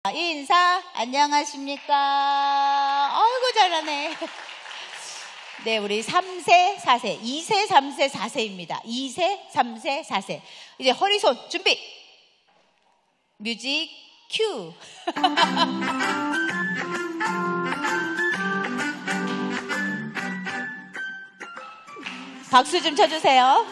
인사, 안녕하십니까? 아이고, 잘하네. 네, 우리 3세, 4세, 2세, 3세, 4세입니다. 2세, 3세, 4세. 이제 허리손 준비. 뮤직 큐. 박수 좀 쳐주세요.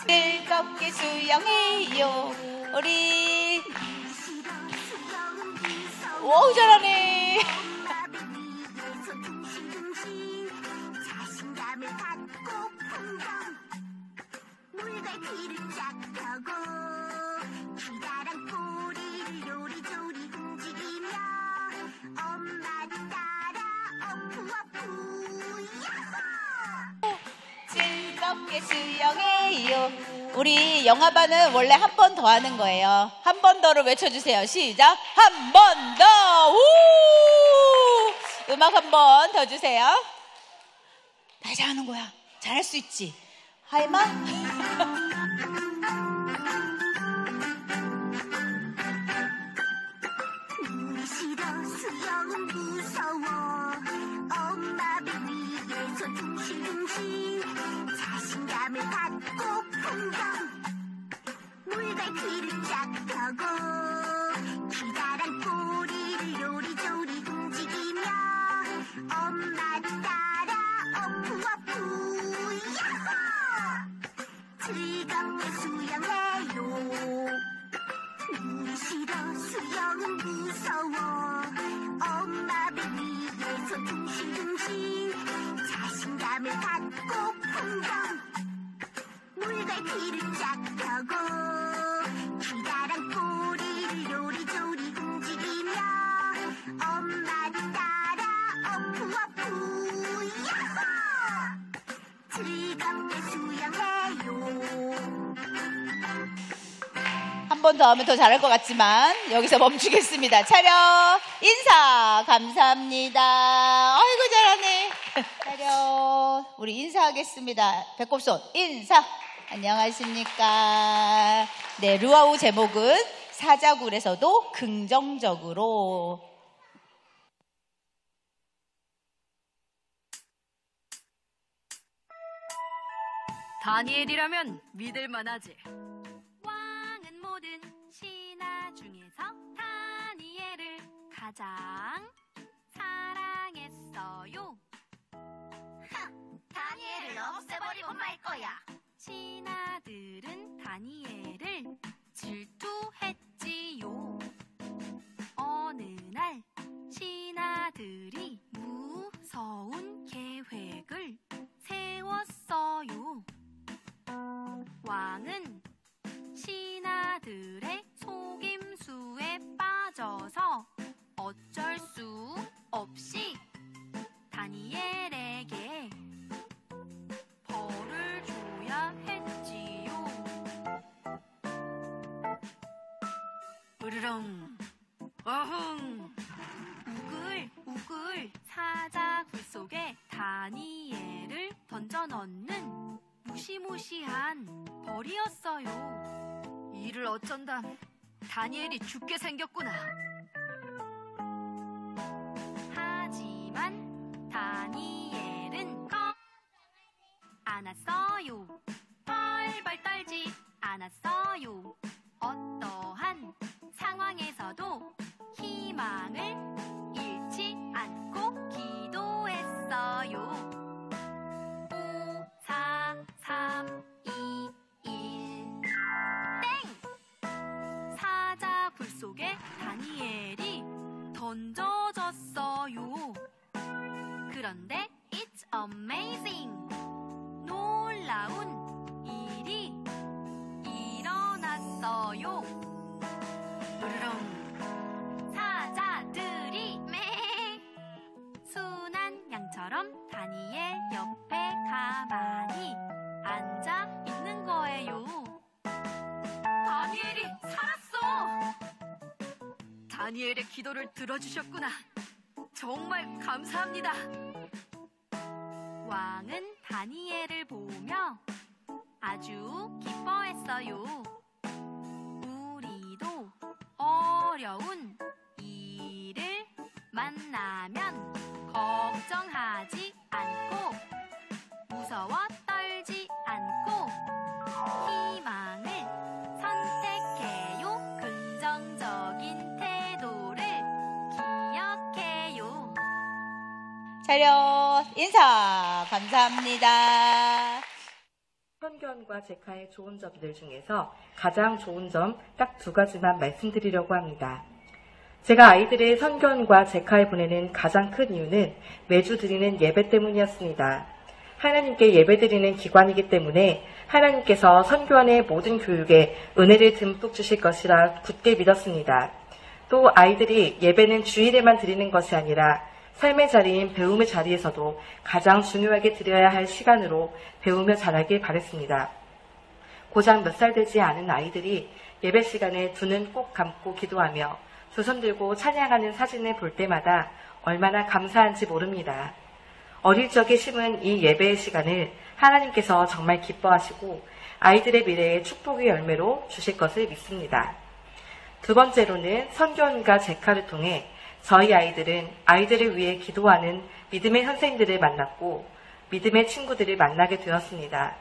즐겁게 수영해요 우리. 오, 잘하네. 즐겁게 수영해요. 우리 영화반은 원래 한 번 더 하는 거예요. 한 번 더로 외쳐주세요. 시작. 한 번 더. 우! 음악 한 번 더 주세요. 다시 하는 거야. 잘할 수 있지. 하이마. 수영은 무서워. 엄마 배 위에서 둥실둥실 자신감을 갖고 풍덩 물갈퀴를 쫙 펴고 기다란 꼬리를 요리조리 움직이며 엄마를 따라 어프어프 야호! 즐겁게 수영해요. 물이 싫어 수영은 무서워. 엄마 배 위에서 둥실둥실 자신감을 갖고 풍덩 물갈퀴를 쫙 펴고 기다란 꼬리를 요리조리 움직이며 엄마를 따라 어프어프 야호! 즐겁게 수영해요. 한 번 더 하면 더 잘할 것 같지만 여기서 멈추겠습니다. 차렷 인사. 감사합니다. 아이고, 잘하네. 차렷. 우리 인사하겠습니다. 배꼽손 인사. 안녕하십니까. 네, 루아우 제목은 사자굴에서도 긍정적으로. 다니엘이라면 믿을만하지. 왕은 모든 신하 중에서 다니엘을 가장 사랑했어요. 다니엘을 없애버리고 말 거야. 신하들은 다니엘을 질투했지요. 어느 날 신하들이 무서운 계획을 세웠어요. 왕은 신하들의 속임수에 빠져서 어쩔 수 없이 다니엘에게 벌을 줘야 했지요. 으르렁 어흥. 우글우글 사자굴 속에 다니엘을 던져넣는 무시무시한 벌이었어요. 이를 어쩐다. 다니엘이 죽게 생겼구나. 하지만 다니엘은 않았어요. 벌벌 떨지 않았어요. 어떠한 상황에서도 희망을 잃지 않고 기도했어요. 5, 4, 3, 2, 1 땡! 사자굴 속에 다니엘이 던져졌어요. 그런데 it's amazing! 놀라운 일이 일어났어요. 으르렁 사자들이 순한 양처럼 다니엘 다니엘의 기도를 들어주셨구나. 정말 감사합니다. 왕은 다니엘을 보며 아주 기뻐했어요. 우리도 어려운 일을 만나면 걱정하지 않고 무서워 떨지 않고 희망을 선택해요. 긍정적인 태도를 기억해요. 차렷 인사 감사합니다. 선견과 제카의 좋은 점들 중에서 가장 좋은 점 딱 2가지만 말씀드리려고 합니다. 제가 아이들의 선견과 제카에 보내는 가장 큰 이유는 매주 드리는 예배 때문이었습니다. 하나님께 예배드리는 기관이기 때문에 하나님께서 선교원의 모든 교육에 은혜를 듬뿍 주실 것이라 굳게 믿었습니다. 또 아이들이 예배는 주일에만 드리는 것이 아니라 삶의 자리인 배움의 자리에서도 가장 중요하게 드려야 할 시간으로 배우며 자라길 바랬습니다. 고작 몇 살 되지 않은 아이들이 예배 시간에 두 눈 꼭 감고 기도하며 두 손 들고 찬양하는 사진을 볼 때마다 얼마나 감사한지 모릅니다. 어릴 적에 심은 이 예배의 시간을 하나님께서 정말 기뻐하시고 아이들의 미래에 축복의 열매로 주실 것을 믿습니다. 2번째로는 선교원과 제카를 통해 저희 아이들은 아이들을 위해 기도하는 믿음의 선생님들을 만났고 믿음의 친구들을 만나게 되었습니다.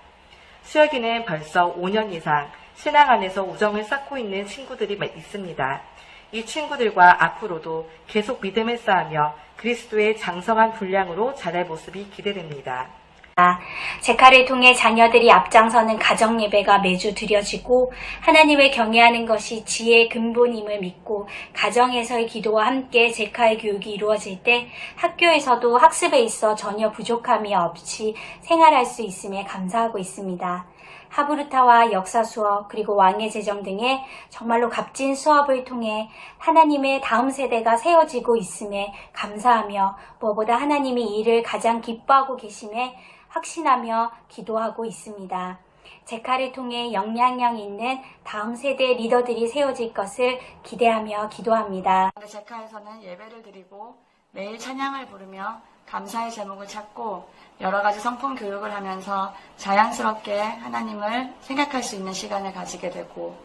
수혁이는 벌써 5년 이상 신앙 안에서 우정을 쌓고 있는 친구들이 있습니다. 이 친구들과 앞으로도 계속 믿음을 쌓으며 그리스도의 장성한 분량으로 자랄 모습이 기대됩니다. 제카를 통해 자녀들이 앞장서는 가정 예배가 매주 드려지고 하나님을 경외하는 것이 지혜의 근본임을 믿고 가정에서의 기도와 함께 제카의 교육이 이루어질 때 학교에서도 학습에 있어 전혀 부족함이 없이 생활할 수 있음에 감사하고 있습니다. 하브루타와 역사 수업 그리고 왕의 제정 등의 정말로 값진 수업을 통해 하나님의 다음 세대가 세워지고 있음에 감사하며 무엇보다 하나님이 이 일을 가장 기뻐하고 계심에 확신하며 기도하고 있습니다. 제카를 통해 영향력 있는 다음 세대의 리더들이 세워질 것을 기대하며 기도합니다. 제카에서는 예배를 드리고 매일 찬양을 부르며 감사의 제목을 찾고 여러 가지 성품 교육을 하면서 자연스럽게 하나님을 생각할 수 있는 시간을 가지게 되고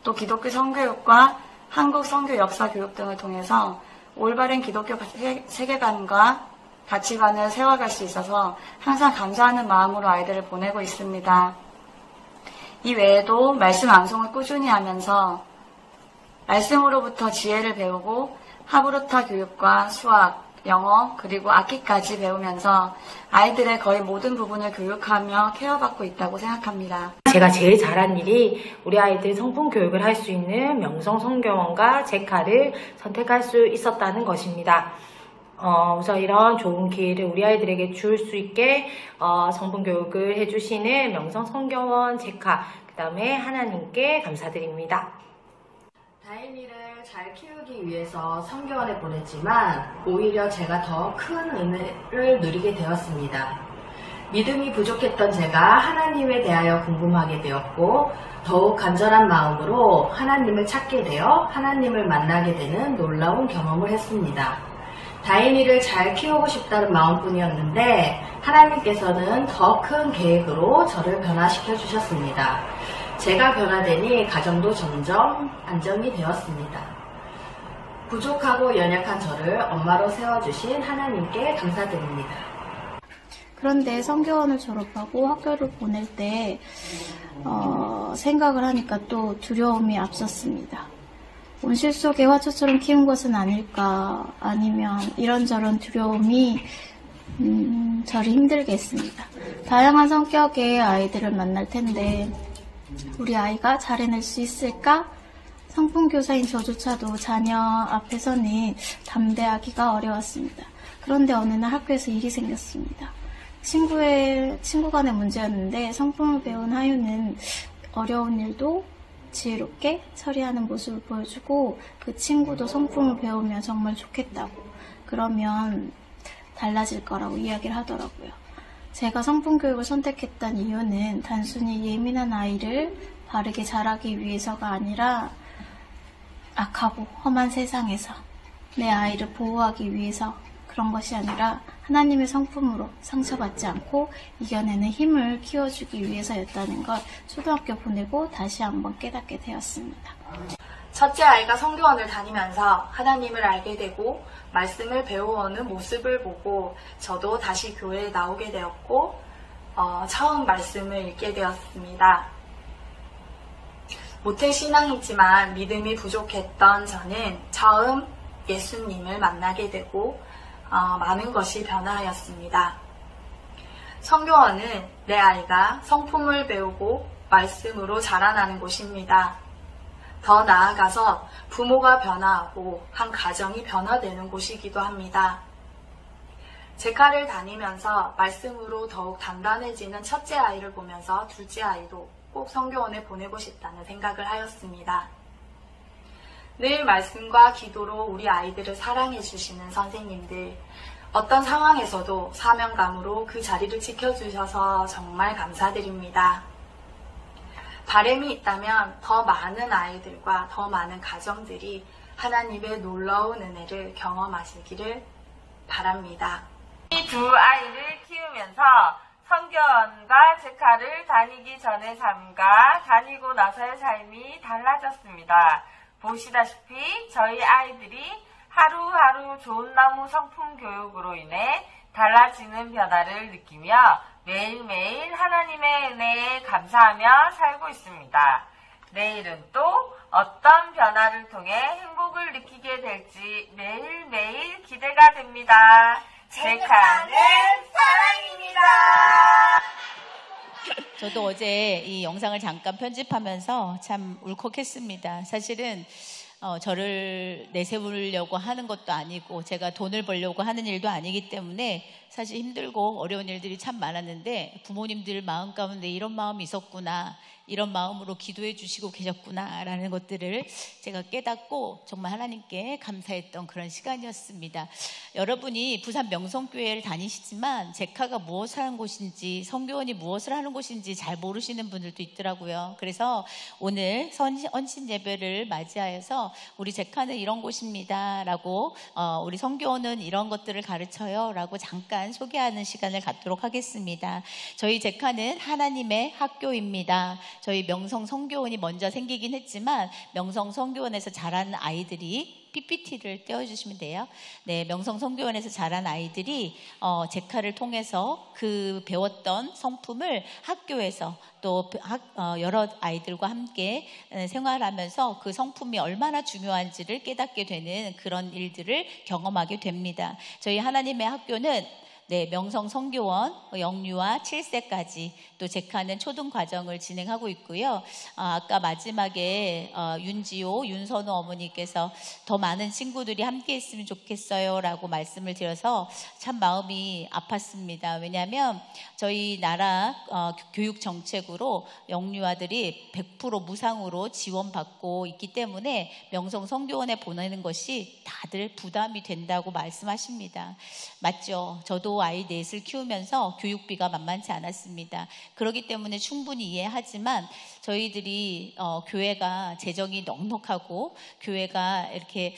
또 기독교 성교육과 한국 성교 역사 교육 등을 통해서 올바른 기독교 세계관과 가치관을 세워갈 수 있어서 항상 감사하는 마음으로 아이들을 보내고 있습니다. 이 외에도 말씀 암송을 꾸준히 하면서 말씀으로부터 지혜를 배우고 하브루타 교육과 수학, 영어, 그리고 악기까지 배우면서 아이들의 거의 모든 부분을 교육하며 케어받고 있다고 생각합니다. 제가 제일 잘한 일이 우리 아이들 성품 교육을 할 수 있는 명성성교원과 제카를 선택할 수 있었다는 것입니다. 우선 이런 좋은 기회를 우리 아이들에게 줄 수 있게 성품 교육을 해주시는 명성성교원, 제카, 그 다음에 하나님께 감사드립니다. 다인이를 잘 키우기 위해서 성교원에 보냈지만 오히려 제가 더 큰 은혜를 누리게 되었습니다. 믿음이 부족했던 제가 하나님에 대하여 궁금하게 되었고 더욱 간절한 마음으로 하나님을 찾게 되어 하나님을 만나게 되는 놀라운 경험을 했습니다. 다인이를 잘 키우고 싶다는 마음뿐이었는데 하나님께서는 더 큰 계획으로 저를 변화시켜 주셨습니다. 제가 변화되니 가정도 점점 안정이 되었습니다. 부족하고 연약한 저를 엄마로 세워주신 하나님께 감사드립니다. 그런데 성교원을 졸업하고 학교를 보낼 때 생각을 하니까 또 두려움이 앞섰습니다. 온실 속의 화초처럼 키운 것은 아닐까, 아니면 이런저런 두려움이 저를 힘들게 했습니다. 다양한 성격의 아이들을 만날 텐데 우리 아이가 잘 해낼 수 있을까? 성품교사인 저조차도 자녀 앞에서는 담대하기가 어려웠습니다. 그런데 어느 날 학교에서 일이 생겼습니다. 친구 간의 문제였는데 성품을 배운 하유는 어려운 일도 지혜롭게 처리하는 모습을 보여주고 그 친구도 성품을 배우면 정말 좋겠다고, 그러면 달라질 거라고 이야기를 하더라고요. 제가 성품교육을 선택했던 이유는 단순히 예민한 아이를 바르게 자라기 위해서가 아니라 악하고 험한 세상에서 내 아이를 보호하기 위해서 그런 것이 아니라 하나님의 성품으로 상처받지 않고 이겨내는 힘을 키워주기 위해서였다는 걸 초등학교 보내고 다시 한번 깨닫게 되었습니다. 첫째 아이가 성교원을 다니면서 하나님을 알게 되고 말씀을 배워오는 모습을 보고 저도 다시 교회에 나오게 되었고 처음 말씀을 읽게 되었습니다. 모태신앙이지만 믿음이 부족했던 저는 처음 예수님을 만나게 되고 많은 것이 변화하였습니다. 성교원은 내 아이가 성품을 배우고 말씀으로 자라나는 곳입니다. 더 나아가서 부모가 변화하고 한 가정이 변화되는 곳이기도 합니다. 제카를 다니면서 말씀으로 더욱 단단해지는 첫째 아이를 보면서 둘째 아이도 꼭 성교원에 보내고 싶다는 생각을 하였습니다. 늘 말씀과 기도로 우리 아이들을 사랑해 주시는 선생님들, 어떤 상황에서도 사명감으로 그 자리를 지켜주셔서 정말 감사드립니다. 바람이 있다면 더 많은 아이들과 더 많은 가정들이 하나님의 놀라운 은혜를 경험하시기를 바랍니다. 이 두 아이를 키우면서 성교원과 제카를 다니기 전의 삶과 다니고 나서의 삶이 달라졌습니다. 보시다시피 저희 아이들이 하루하루 좋은 나무 성품 교육으로 인해 달라지는 변화를 느끼며 매일매일 하나님의 은혜에 감사하며 살고 있습니다. 내일은 또 어떤 변화를 통해 행복을 느끼게 될지 매일매일 기대가 됩니다. 제카는 사랑입니다. 저도 어제 이 영상을 잠깐 편집하면서 참 울컥했습니다. 사실은 저를 내세우려고 하는 것도 아니고 제가 돈을 벌려고 하는 일도 아니기 때문에 사실 힘들고 어려운 일들이 참 많았는데 부모님들 마음 가운데 이런 마음이 있었구나, 이런 마음으로 기도해 주시고 계셨구나 라는 것들을 제가 깨닫고 정말 하나님께 감사했던 그런 시간이었습니다. 여러분이 부산 명성교회를 다니시지만 제카가 무엇을 하는 곳인지, 성교원이 무엇을 하는 곳인지 잘 모르시는 분들도 있더라고요. 그래서 오늘 헌신 예배를 맞이하여서 우리 제카는 이런 곳입니다 라고 우리 성교원은 이런 것들을 가르쳐요 라고 잠깐 소개하는 시간을 갖도록 하겠습니다. 저희 제카는 하나님의 학교입니다. 저희 명성 성교원이 먼저 생기긴 했지만 명성 성교원에서 자란 아이들이 PPT를 떼어주시면 돼요. 네, 명성 성교원에서 자란 아이들이 제카를 통해서 그 배웠던 성품을 학교에서 또 여러 아이들과 함께 생활하면서 그 성품이 얼마나 중요한지를 깨닫게 되는 그런 일들을 경험하게 됩니다. 저희 하나님의 학교는 명성 성교원 영유아 7세까지 또 제카는 초등 과정을 진행하고 있고요. 아까 마지막에 윤지호, 윤선우 어머니께서 더 많은 친구들이 함께 했으면 좋겠어요 라고 말씀을 드려서 참 마음이 아팠습니다. 왜냐하면 저희 나라 교육 정책으로 영유아들이 100% 무상으로 지원받고 있기 때문에 명성 성교원에 보내는 것이 다들 부담이 된다고 말씀하십니다. 맞죠? 저도 아이 넷을 키우면서 교육비가 만만치 않았습니다. 그렇기 때문에 충분히 이해하지만 저희들이 교회가 재정이 넉넉하고 교회가 이렇게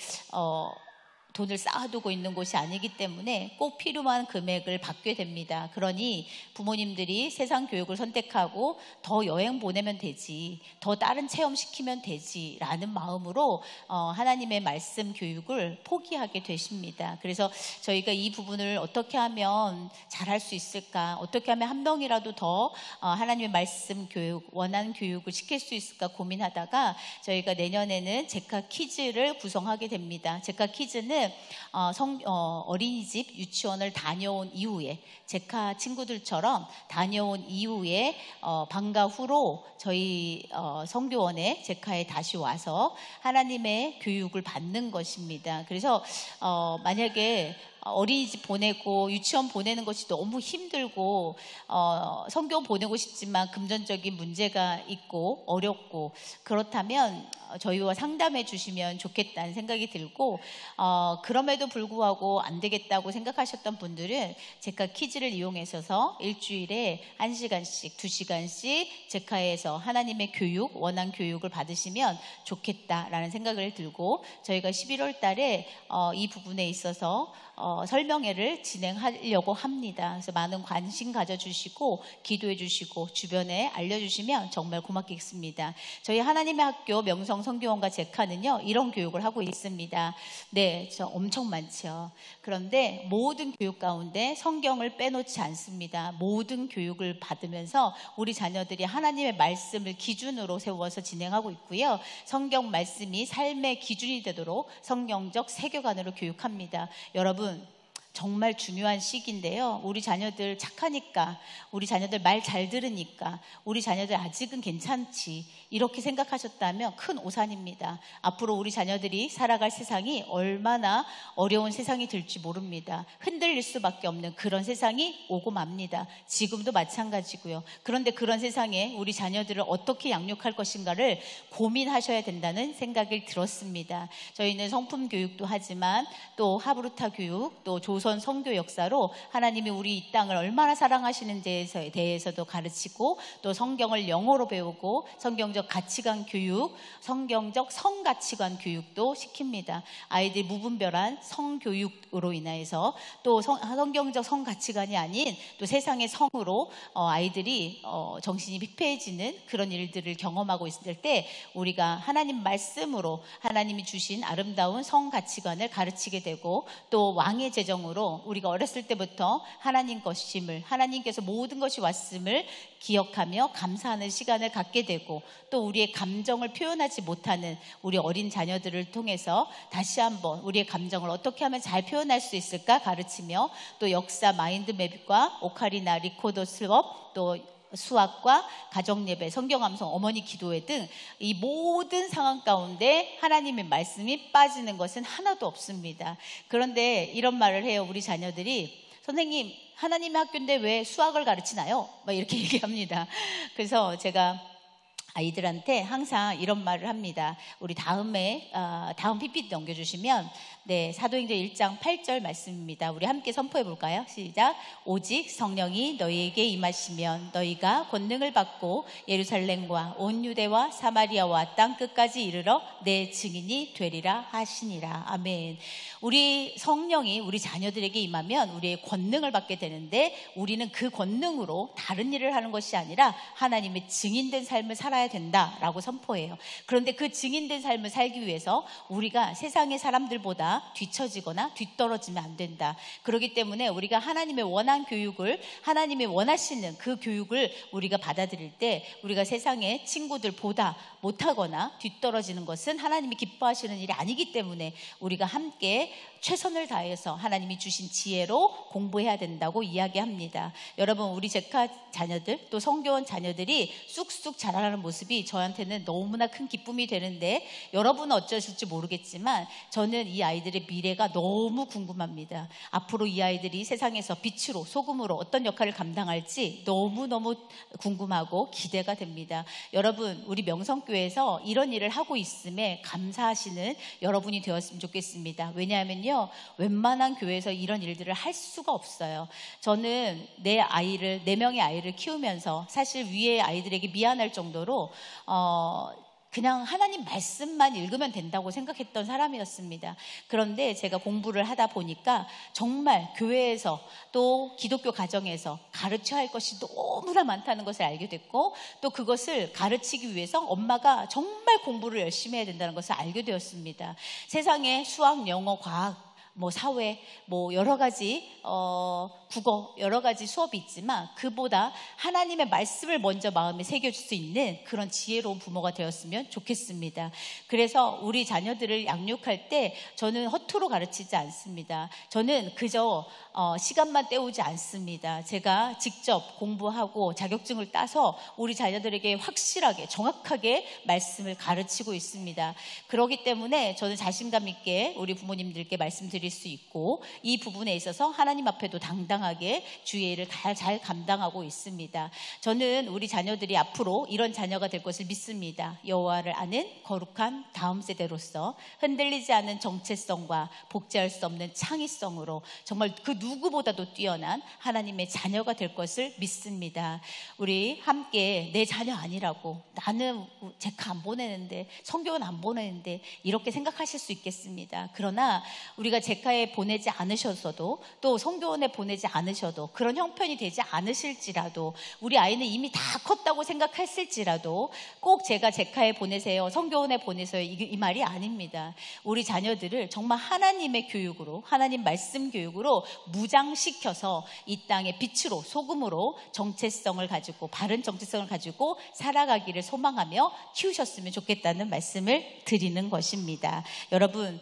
돈을 쌓아두고 있는 곳이 아니기 때문에 꼭 필요한 금액을 받게 됩니다. 그러니 부모님들이 세상 교육을 선택하고 더 여행 보내면 되지, 더 다른 체험 시키면 되지 라는 마음으로 하나님의 말씀 교육을 포기하게 되십니다. 그래서 저희가 이 부분을 어떻게 하면 잘할 수 있을까, 어떻게 하면 한 명이라도 더 하나님의 말씀 교육, 원하는 교육을 시킬 수 있을까 고민하다가 저희가 내년에는 제카 키즈를 구성하게 됩니다. 제카 키즈는 어린이집 유치원을 다녀온 이후에 제카 친구들처럼 다녀온 이후에 방과 후로 저희 성교원에 제카에 다시 와서 하나님의 교육을 받는 것입니다. 그래서 만약에 어린이집 보내고 유치원 보내는 것이 너무 힘들고 성경 보내고 싶지만 금전적인 문제가 있고 어렵고 그렇다면 저희와 상담해 주시면 좋겠다는 생각이 들고 그럼에도 불구하고 안 되겠다고 생각하셨던 분들은 제카 키즈를 이용해서 일주일에 1시간씩 2시간씩 제카에서 하나님의 교육, 원한 교육을 받으시면 좋겠다라는 생각을 들고 저희가 11월 달에 이 부분에 있어서 설명회를 진행하려고 합니다. 그래서 많은 관심 가져주시고 기도해 주시고 주변에 알려주시면 정말 고맙겠습니다. 저희 하나님의 학교 명성 성교원과 제카는요 이런 교육을 하고 있습니다. 네, 저 엄청 많죠. 그런데 모든 교육 가운데 성경을 빼놓지 않습니다. 모든 교육을 받으면서 우리 자녀들이 하나님의 말씀을 기준으로 세워서 진행하고 있고요. 성경 말씀이 삶의 기준이 되도록 성경적 세계관으로 교육합니다. 여러분 정말 중요한 시기인데요. 우리 자녀들 착하니까, 우리 자녀들 말 잘 들으니까, 우리 자녀들 아직은 괜찮지 이렇게 생각하셨다면 큰 오산입니다. 앞으로 우리 자녀들이 살아갈 세상이 얼마나 어려운 세상이 될지 모릅니다. 흔들릴 수밖에 없는 그런 세상이 오고 맙니다. 지금도 마찬가지고요. 그런데 그런 세상에 우리 자녀들을 어떻게 양육할 것인가를 고민하셔야 된다는 생각이 들었습니다. 저희는 성품 교육도 하지만 또 하브루타 교육, 또 조선 선교 역사로 하나님이 우리 이 땅을 얼마나 사랑하시는지에 대해서도 가르치고 또 성경을 영어로 배우고 성경적 가치관 교육, 성경적 성가치관 교육도 시킵니다. 아이들이 무분별한 성교육으로 인해서 또 성경적 성가치관이 아닌 또 세상의 성으로 아이들이 정신이 피폐해지는 그런 일들을 경험하고 있을 때 우리가 하나님 말씀으로 하나님이 주신 아름다운 성가치관을 가르치게 되고 또 왕의 재정으로 우리가 어렸을 때부터 하나님 것임을, 하나님께서 모든 것이 왔음을 기억하며 감사하는 시간을 갖게 되고 또 우리의 감정을 표현하지 못하는 우리 어린 자녀들을 통해서 다시 한번 우리의 감정을 어떻게 하면 잘 표현할 수 있을까 가르치며 또 역사 마인드맵과 오카리나 리코더 수업 또 수학과 가정예배, 성경암송, 어머니 기도회 등 이 모든 상황 가운데 하나님의 말씀이 빠지는 것은 하나도 없습니다. 그런데 이런 말을 해요. 우리 자녀들이 선생님 하나님의 학교인데 왜 수학을 가르치나요? 막 이렇게 얘기합니다. 그래서 제가 아이들한테 항상 이런 말을 합니다. 우리 다음 PPT 넘겨주시면 네, 사도행전 1장 8절 말씀입니다. 우리 함께 선포해 볼까요? 시작. 오직 성령이 너희에게 임하시면 너희가 권능을 받고 예루살렘과 온 유대와 사마리아와 땅 끝까지 이르러 내 증인이 되리라 하시니라. 아멘. 우리 성령이 우리 자녀들에게 임하면 우리의 권능을 받게 되는데 우리는 그 권능으로 다른 일을 하는 것이 아니라 하나님의 증인된 삶을 살아야 된다라고 선포해요. 그런데 그 증인된 삶을 살기 위해서 우리가 세상의 사람들보다 뒤처지거나 뒤떨어지면 안 된다. 그렇기 때문에 우리가 하나님의 원한 교육을, 하나님이 원하시는 그 교육을 우리가 받아들일 때 우리가 세상의 친구들보다 못하거나 뒤떨어지는 것은 하나님이 기뻐하시는 일이 아니기 때문에 우리가 함께 최선을 다해서 하나님이 주신 지혜로 공부해야 된다고 이야기합니다. 여러분, 우리 제카 자녀들 또 성교원 자녀들이 쑥쑥 자라나는 모습이 저한테는 너무나 큰 기쁨이 되는데 여러분은 어쩌실지 모르겠지만 저는 이 아이들의 미래가 너무 궁금합니다. 앞으로 이 아이들이 세상에서 빛으로 소금으로 어떤 역할을 감당할지 너무너무 궁금하고 기대가 됩니다. 여러분, 우리 명성교회에서 이런 일을 하고 있음에 감사하시는 여러분이 되었으면 좋겠습니다. 왜냐하면요, 웬만한 교회에서 이런 일들을 할 수가 없어요. 저는 내 아이를, 4명의 아이를 키우면서 사실 위에 아이들에게 미안할 정도로 그냥 하나님 말씀만 읽으면 된다고 생각했던 사람이었습니다. 그런데 제가 공부를 하다 보니까 정말 교회에서 또 기독교 가정에서 가르쳐야 할 것이 너무나 많다는 것을 알게 됐고 또 그것을 가르치기 위해서 엄마가 정말 공부를 열심히 해야 된다는 것을 알게 되었습니다. 세상에 수학, 영어, 과학, 사회, 여러 가지 국어 여러 가지 수업이 있지만 그보다 하나님의 말씀을 먼저 마음에 새겨줄 수 있는 그런 지혜로운 부모가 되었으면 좋겠습니다. 그래서 우리 자녀들을 양육할 때 저는 허투루 가르치지 않습니다. 저는 그저 시간만 때우지 않습니다. 제가 직접 공부하고 자격증을 따서 우리 자녀들에게 확실하게 정확하게 말씀을 가르치고 있습니다. 그렇기 때문에 저는 자신감 있게 우리 부모님들께 말씀드릴 수 있고 이 부분에 있어서 하나님 앞에도 당당하게 주의 일을 잘 감당하고 있습니다. 저는 우리 자녀들이 앞으로 이런 자녀가 될 것을 믿습니다. 여호와를 아는 거룩한 다음 세대로서 흔들리지 않는 정체성과 복제할 수 없는 창의성으로 정말 그 누구보다도 뛰어난 하나님의 자녀가 될 것을 믿습니다. 우리 함께 내 자녀 아니라고, 나는 제카 안 보내는데, 성경은 안 보내는데 이렇게 생각하실 수 있겠습니다. 그러나 우리가 제카에 보내지 않으셔서도 또 성교원에 보내지 않으셔도 그런 형편이 되지 않으실지라도 우리 아이는 이미 다 컸다고 생각했을지라도 꼭 제가 제카에 보내세요, 성교원에 보내세요 이 말이 아닙니다. 우리 자녀들을 정말 하나님의 교육으로, 하나님 말씀 교육으로 무장시켜서 이 땅의 빛으로, 소금으로 정체성을 가지고, 바른 정체성을 가지고 살아가기를 소망하며 키우셨으면 좋겠다는 말씀을 드리는 것입니다. 여러분,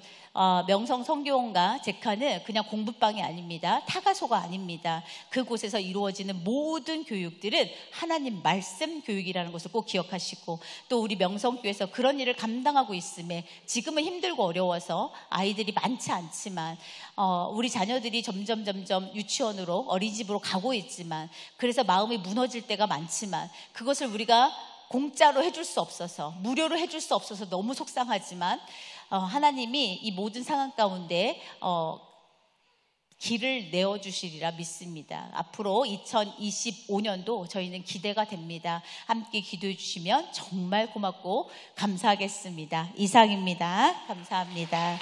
명성 성교원과 제카는 그냥 공부방이 아닙니다. 타가소가 아닙니다. 그곳에서 이루어지는 모든 교육들은 하나님 말씀 교육이라는 것을 꼭 기억하시고, 또 우리 명성교회에서 그런 일을 감당하고 있음에 지금은 힘들고 어려워서 아이들이 많지 않지만 우리 자녀들이 점점 유치원으로, 어린이집으로 가고 있지만, 그래서 마음이 무너질 때가 많지만 그것을 우리가 공짜로 해줄 수 없어서, 무료로 해줄 수 없어서 너무 속상하지만 하나님이 이 모든 상황 가운데 길을 내어주시리라 믿습니다. 앞으로 2025년도 저희는 기대가 됩니다. 함께 기도해 주시면 정말 고맙고 감사하겠습니다. 이상입니다. 감사합니다.